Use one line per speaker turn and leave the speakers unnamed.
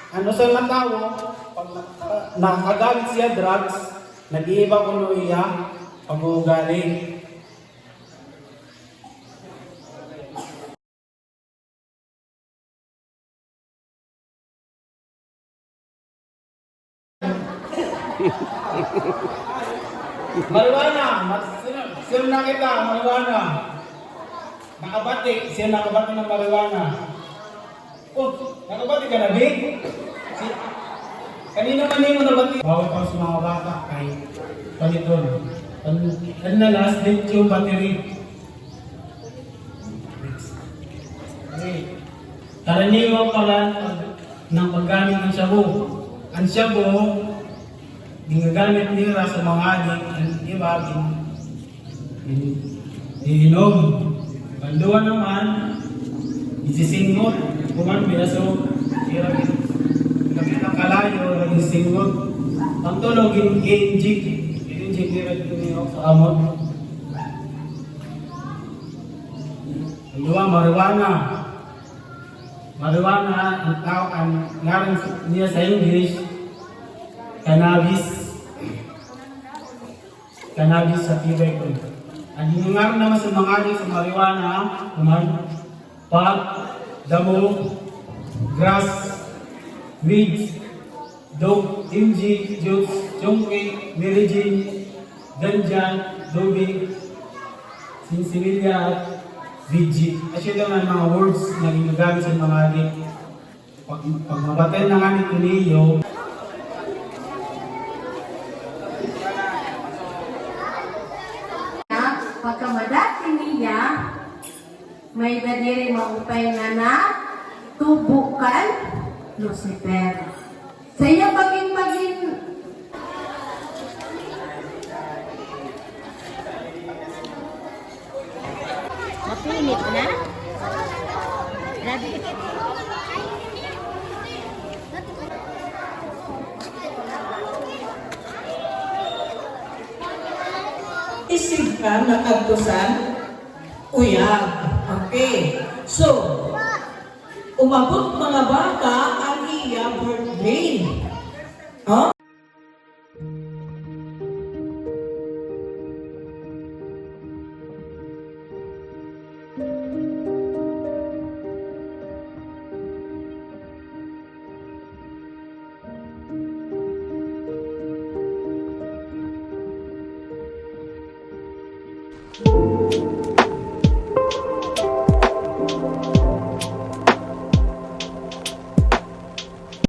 Ano sa mga tao, pag nakagamit siya drugs, nag-iiba ko no iya, pag-uugali. Marijuana, sino nakita, marijuana. Nakabati, sino nakabati ng marijuana. Oh, nakabati ka na, Big? Kanina man mo nabati. Bawal pa sa mga bata kay paliton. Ano na last date yung battery? Okay. Karaniwan pala ng paggamit ng shabu. Ang shabu, ginagamit nila sa mga adik, ang iba, ininom. Banduan naman, isisingot. Kuman, binaso, hirap ng kalayo, naging singot. Ang tulog, i-injig. I-injig nila dito sa amot. Ang dua, marijuana. Marijuana, ang tao, ang ngayon niya sa English, cannabis. Cannabis sa Quebec. Ang hinungar naman sa mga adik sa marijuana, kuman, pot, damo, grass, weeds, dog, imji, juice, chongke, merijin, ganja, dobi, sinsibilya, at viji. Kasi lang ang mga words na ginagamit sa mga adik. Pag mabatay na nga nito niyo,
pagkamadating niya, may nadiri maupay nga na tubukan Lucifer. Sa iya paging
Mapinit na? Grabe.
Isig ka na kagtusan, uyag. Okay. So, umabot mga bata ang iya birthday. Huh?